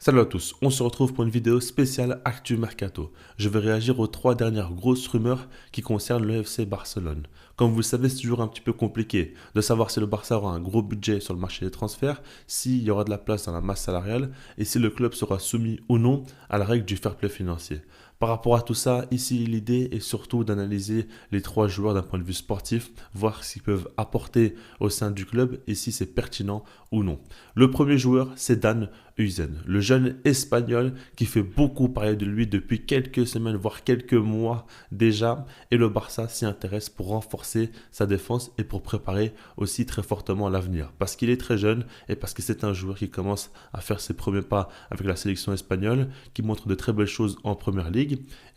Salut à tous, on se retrouve pour une vidéo spéciale Actu Mercato. Je vais réagir aux 3 dernières grosses rumeurs qui concernent le FC Barcelone. Comme vous le savez, c'est toujours un petit peu compliqué de savoir si le Barça aura un gros budget sur le marché des transferts, s'il y aura de la place dans la masse salariale et si le club sera soumis ou non à la règle du fair play financier. Par rapport à tout ça, ici l'idée est surtout d'analyser les 3 joueurs d'un point de vue sportif, voir ce qu'ils peuvent apporter au sein du club et si c'est pertinent ou non. Le premier joueur, c'est Dan Huijsen, le jeune espagnol qui fait beaucoup parler de lui depuis quelques semaines, voire quelques mois déjà, et le Barça s'y intéresse pour renforcer sa défense et pour préparer aussi très fortement l'avenir. Parce qu'il est très jeune et parce que c'est un joueur qui commence à faire ses premiers pas avec la sélection espagnole, qui montre de très belles choses en première ligue.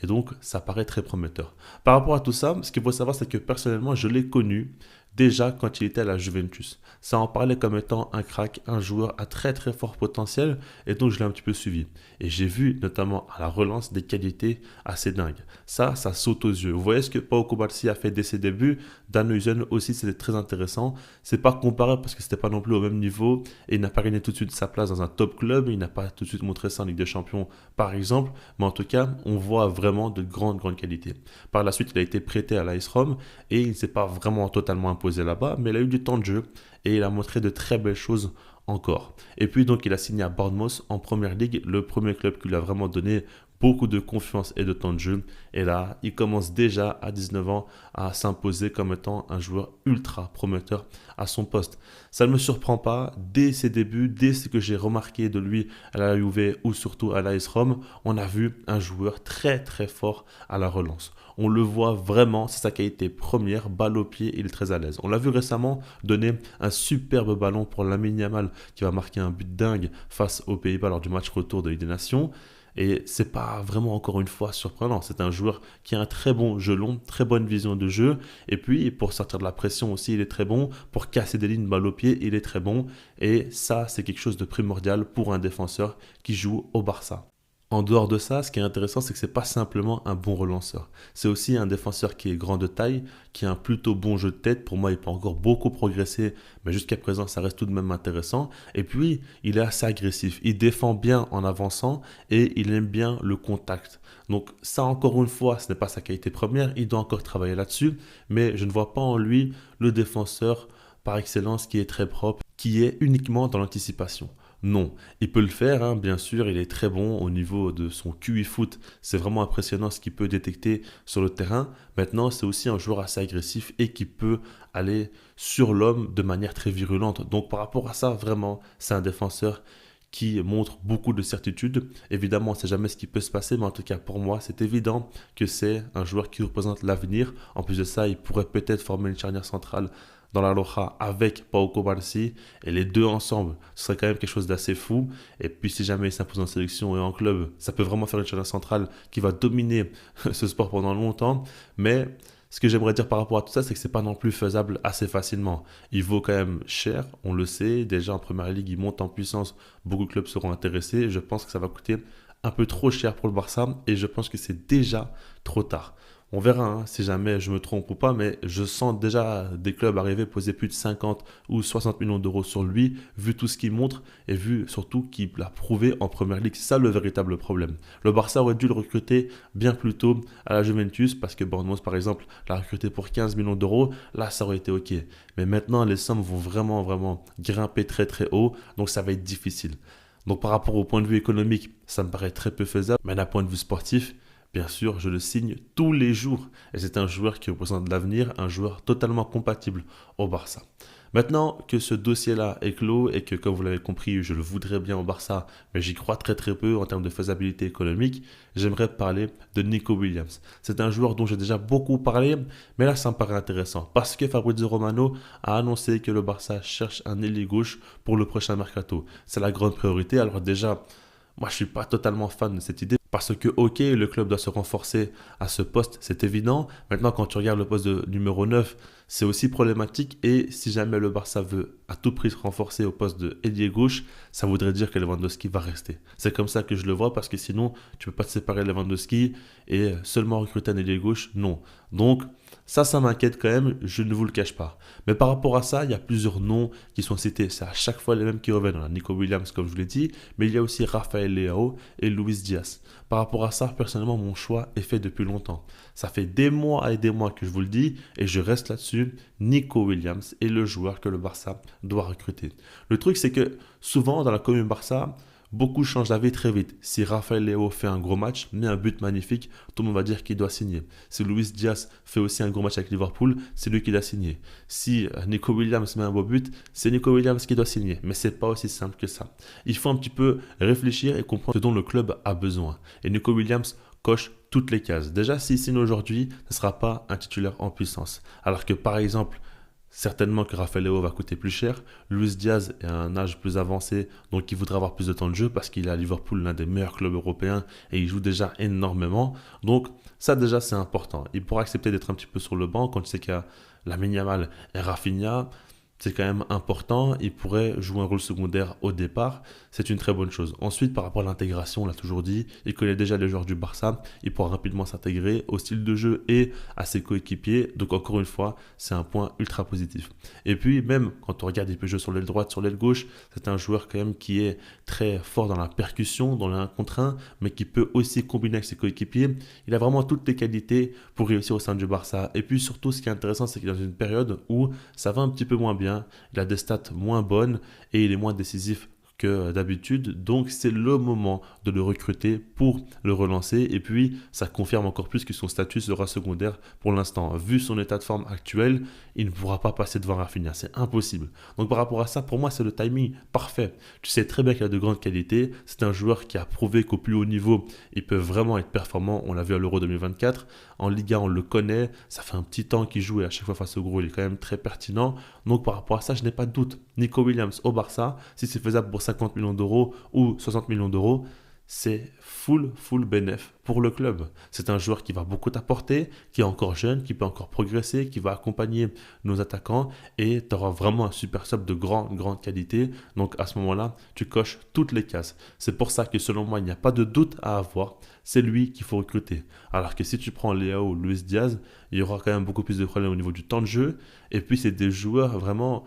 Et donc, ça paraît très prometteur. Par rapport à tout ça, ce qu'il faut savoir, c'est que personnellement, je l'ai connu déjà quand il était à la Juventus. Ça en parlait comme étant un crack, un joueur à très très fort potentiel, et donc je l'ai un petit peu suivi. Et j'ai vu notamment à la relance des qualités assez dingues. Ça saute aux yeux. Vous voyez ce que Pau Cubarsí a fait dès ses débuts. Dan Huijsen aussi, c'était très intéressant. C'est pas comparable parce que c'était pas non plus au même niveau, et il n'a pas gagné tout de suite sa place dans un top club, il n'a pas tout de suite montré ça en Ligue des Champions par exemple, mais en tout cas, on voit vraiment de grandes qualités. Par la suite, il a été prêté à l'AS Rome, et il ne s'est pas vraiment totalement imposé là-bas, mais il a eu du temps de jeu et il a montré de très belles choses encore. Et puis donc il a signé à Bournemouth en première ligue, le premier club qui lui a vraiment donné beaucoup de confiance et de temps de jeu. Et là, il commence déjà à 19 ans à s'imposer comme étant un joueur ultra prometteur à son poste. Ça ne me surprend pas, dès ses débuts, dès ce que j'ai remarqué de lui à la Juve ou surtout à l'AS Rome, on a vu un joueur très très fort à la relance. On le voit vraiment, c'est sa qualité première, balle au pied, il est très à l'aise. On l'a vu récemment donner un superbe ballon pour Lamine Yamal qui va marquer un but dingue face aux Pays-Bas lors du match retour de Ligue des Nations. Et c'est pas vraiment encore une fois surprenant. C'est un joueur qui a un très bon jeu long, très bonne vision de jeu. Et puis pour sortir de la pression aussi, il est très bon. Pour casser des lignes balle au pied, il est très bon. Et ça, c'est quelque chose de primordial pour un défenseur qui joue au Barça. En dehors de ça, ce qui est intéressant, c'est que ce n'est pas simplement un bon relanceur. C'est aussi un défenseur qui est grand de taille, qui a un plutôt bon jeu de tête. Pour moi, il peut encore beaucoup progresser, mais jusqu'à présent, ça reste tout de même intéressant. Et puis, il est assez agressif. Il défend bien en avançant et il aime bien le contact. Donc ça, encore une fois, ce n'est pas sa qualité première. Il doit encore travailler là-dessus, mais je ne vois pas en lui le défenseur par excellence qui est très propre, qui est uniquement dans l'anticipation. Non, il peut le faire, hein, bien sûr, il est très bon au niveau de son QI foot. C'est vraiment impressionnant ce qu'il peut détecter sur le terrain. Maintenant, c'est aussi un joueur assez agressif et qui peut aller sur l'homme de manière très virulente. Donc par rapport à ça, vraiment, c'est un défenseur qui montre beaucoup de certitude. Évidemment, on ne sait jamais ce qui peut se passer, mais en tout cas pour moi, c'est évident que c'est un joueur qui représente l'avenir. En plus de ça, il pourrait peut-être former une charnière centrale dans la Roja avec Pau Cubarsí, et les deux ensemble, ce serait quand même quelque chose d'assez fou. Et puis si jamais il s'impose en sélection et en club, ça peut vraiment faire une charnière centrale qui va dominer ce sport pendant longtemps. Mais ce que j'aimerais dire par rapport à tout ça, c'est que c'est pas non plus faisable assez facilement. Il vaut quand même cher, on le sait. Déjà en première ligue, il monte en puissance. Beaucoup de clubs seront intéressés. Je pense que ça va coûter un peu trop cher pour le Barça et je pense que c'est déjà trop tard. On verra hein, si jamais je me trompe ou pas, mais je sens déjà des clubs arriver poser plus de 50 ou 60 millions d'euros sur lui, vu tout ce qu'il montre et vu surtout qu'il l'a prouvé en première ligue. C'est ça le véritable problème. Le Barça aurait dû le recruter bien plus tôt à la Juventus, parce que Bournemouth par exemple l'a recruté pour 15 millions d'euros, là ça aurait été ok. Mais maintenant les sommes vont vraiment grimper très très haut, donc ça va être difficile. Donc par rapport au point de vue économique, ça me paraît très peu faisable, mais d'un point de vue sportif, bien sûr, je le signe tous les jours. Et c'est un joueur qui représente l'avenir, un joueur totalement compatible au Barça. Maintenant que ce dossier-là est clos et que, comme vous l'avez compris, je le voudrais bien au Barça, mais j'y crois très très peu en termes de faisabilité économique, j'aimerais parler de Nico Williams. C'est un joueur dont j'ai déjà beaucoup parlé, mais là ça me paraît intéressant parce que Fabrizio Romano a annoncé que le Barça cherche un ailier gauche pour le prochain mercato. C'est la grande priorité. Alors déjà, moi je ne suis pas totalement fan de cette idée. Parce que, ok, le club doit se renforcer à ce poste, c'est évident. Maintenant, quand tu regardes le poste de numéro 9, c'est aussi problématique. Et si jamais le Barça veut à tout prix se renforcer au poste de ailier gauche, ça voudrait dire que Lewandowski va rester. C'est comme ça que je le vois, parce que sinon, tu ne peux pas te séparer de Lewandowski et seulement recruter un ailier gauche, non. Donc, Ça m'inquiète quand même, je ne vous le cache pas. Mais par rapport à ça, il y a plusieurs noms qui sont cités. C'est à chaque fois les mêmes qui reviennent. On a Nico Williams, comme je vous l'ai dit, mais il y a aussi Rafael Leao et Luis Diaz. Par rapport à ça, personnellement, mon choix est fait depuis longtemps. Ça fait des mois et des mois que je vous le dis et je reste là-dessus. Nico Williams est le joueur que le Barça doit recruter. Le truc, c'est que souvent dans la commune Barça, beaucoup changent d'avis très vite. Si Rafael Leao fait un gros match, met un but magnifique, tout le monde va dire qu'il doit signer. Si Luis Diaz fait aussi un gros match avec Liverpool, c'est lui qui doit signer. Si Nico Williams met un beau but, c'est Nico Williams qui doit signer. Mais c'est pas aussi simple que ça. Il faut un petit peu réfléchir et comprendre ce dont le club a besoin. Et Nico Williams coche toutes les cases. Déjà, s'il signe aujourd'hui, ce ne sera pas un titulaire en puissance. Alors que par exemple, certainement que Rafael Leao va coûter plus cher. Luis Diaz est à un âge plus avancé, donc il voudra avoir plus de temps de jeu parce qu'il est à Liverpool, l'un des meilleurs clubs européens, et il joue déjà énormément. Donc ça déjà c'est important. Il pourra accepter d'être un petit peu sur le banc quand il sait qu'il y a Lamine Yamal et Rafinha. C'est quand même important, il pourrait jouer un rôle secondaire au départ, c'est une très bonne chose. Ensuite, par rapport à l'intégration, on l'a toujours dit, il connaît déjà les joueurs du Barça, il pourra rapidement s'intégrer au style de jeu et à ses coéquipiers, donc encore une fois, c'est un point ultra positif. Et puis, même quand on regarde, il peut jouer sur l'aile droite, sur l'aile gauche, c'est un joueur quand même qui est très fort dans la percussion, dans le 1 contre 1, mais qui peut aussi combiner avec ses coéquipiers. Il a vraiment toutes les qualités pour réussir au sein du Barça. Et puis surtout, ce qui est intéressant, c'est qu'il est dans une période où ça va un petit peu moins bien. Il a des stats moins bonnes et il est moins décisif que d'habitude. Donc c'est le moment de le recruter pour le relancer. Et puis ça confirme encore plus que son statut sera secondaire pour l'instant. Vu son état de forme actuel, il ne pourra pas passer devant Rafinha. C'est impossible. Donc par rapport à ça, pour moi, c'est le timing parfait. Tu sais très bien qu'il a de grandes qualités. C'est un joueur qui a prouvé qu'au plus haut niveau, il peut vraiment être performant. On l'a vu à l'Euro 2024. En Liga, on le connaît. Ça fait un petit temps qu'il joue et à chaque fois face au gros, il est quand même très pertinent. Donc par rapport à ça, je n'ai pas de doute. Nico Williams au Barça, si c'est faisable pour 50 millions d'euros ou 60 millions d'euros, c'est full bénéf pour le club. C'est un joueur qui va beaucoup t'apporter, qui est encore jeune, qui peut encore progresser, qui va accompagner nos attaquants et tu auras vraiment un super sub de grande qualité. Donc à ce moment-là, tu coches toutes les cases. C'est pour ça que selon moi, il n'y a pas de doute à avoir. C'est lui qu'il faut recruter. Alors que si tu prends Leao ou Luis Diaz, il y aura quand même beaucoup plus de problèmes au niveau du temps de jeu. Et puis c'est des joueurs vraiment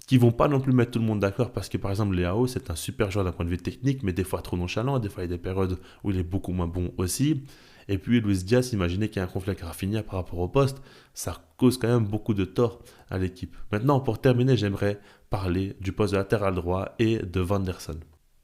qui vont pas non plus mettre tout le monde d'accord parce que par exemple Leao c'est un super joueur d'un point de vue technique mais des fois trop nonchalant, des fois il y a des périodes où il est beaucoup moins bon aussi. Et puis Luis Diaz, imaginez qu'il y a un conflit avec Rafinha par rapport au poste, ça cause quand même beaucoup de tort à l'équipe. Maintenant pour terminer, j'aimerais parler du poste de latéral droit et de Van der Sar.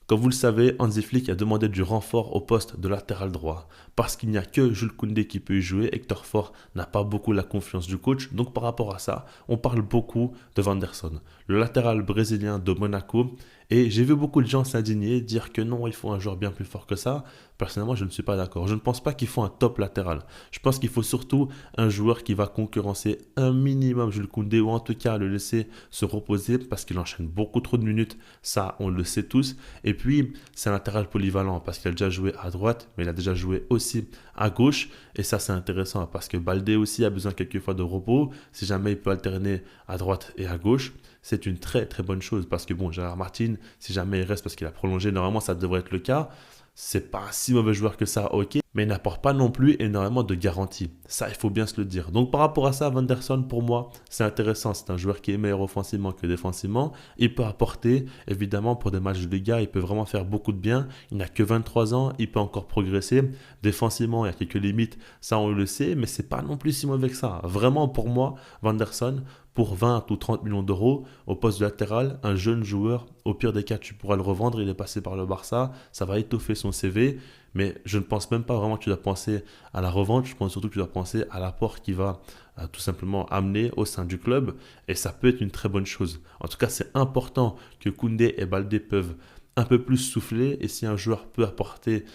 Comme vous le savez, Hansi Flick a demandé du renfort au poste de latéral droit. Parce qu'il n'y a que Jules Koundé qui peut y jouer, Hector Ford n'a pas beaucoup la confiance du coach. Donc par rapport à ça, on parle beaucoup de Van der Sar, le latéral brésilien de Monaco. Et j'ai vu beaucoup de gens s'indigner, dire que non, il faut un joueur bien plus fort que ça. Personnellement, je ne suis pas d'accord. Je ne pense pas qu'il faut un top latéral. Je pense qu'il faut surtout un joueur qui va concurrencer un minimum Jules Koundé ou en tout cas le laisser se reposer parce qu'il enchaîne beaucoup trop de minutes. Ça, on le sait tous. Et puis, c'est un latéral polyvalent parce qu'il a déjà joué à droite, mais il a déjà joué aussi à gauche. Et ça, c'est intéressant parce que Baldé aussi a besoin quelquefois de repos. Si jamais il peut alterner à droite et à gauche, c'est une très bonne chose parce que bon, Gérard Martin, si jamais il reste parce qu'il a prolongé, normalement ça devrait être le cas. C'est pas un si mauvais joueur que ça, ok, mais il n'apporte pas non plus énormément de garanties. Ça, il faut bien se le dire. Donc par rapport à ça, Van der Sar, pour moi, c'est intéressant. C'est un joueur qui est meilleur offensivement que défensivement. Il peut apporter, évidemment, pour des matchs de Liga, il peut vraiment faire beaucoup de bien. Il n'a que 23 ans, il peut encore progresser. Défensivement, il y a quelques limites, ça on le sait, mais c'est pas non plus si mauvais que ça. Vraiment, pour moi, Van der Sar, pour 20 ou 30 millions d'euros au poste de latéral, un jeune joueur, au pire des cas, tu pourras le revendre, il est passé par le Barça, ça va étoffer son CV, mais je ne pense même pas vraiment que tu dois penser à la revente, je pense surtout que tu dois penser à l'apport qu'il va tout simplement amener au sein du club, et ça peut être une très bonne chose. En tout cas, c'est important que Koundé et Baldé peuvent un peu plus souffler, et si un joueur peut apporter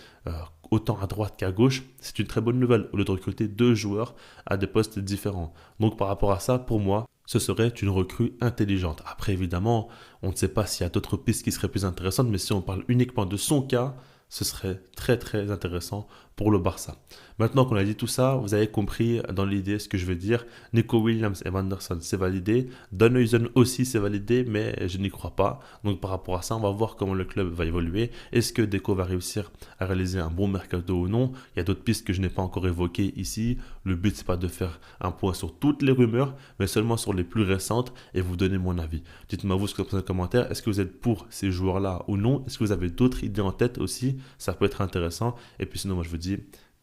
autant à droite qu'à gauche, c'est une très bonne nouvelle, au lieu de recruter deux joueurs à des postes différents. Donc par rapport à ça, pour moi, ce serait une recrue intelligente. Après, évidemment, on ne sait pas s'il y a d'autres pistes qui seraient plus intéressantes, mais si on parle uniquement de son cas, ce serait très intéressant pour le Barça. Maintenant qu'on a dit tout ça, vous avez compris dans l'idée ce que je veux dire. Nico Williams et Vanderson, c'est validé. Danhuizen aussi, c'est validé, mais je n'y crois pas. Donc par rapport à ça, on va voir comment le club va évoluer. Est-ce que Deco va réussir à réaliser un bon mercato ou non? Il y a d'autres pistes que je n'ai pas encore évoquées ici. Le but, c'est pas de faire un point sur toutes les rumeurs, mais seulement sur les plus récentes et vous donner mon avis. Dites-moi vous ce que vous pensez dans les commentaires. Est-ce que vous êtes pour ces joueurs-là ou non? Est-ce que vous avez d'autres idées en tête aussi? Ça peut être intéressant. Et puis sinon, moi je vous dis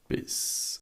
peace.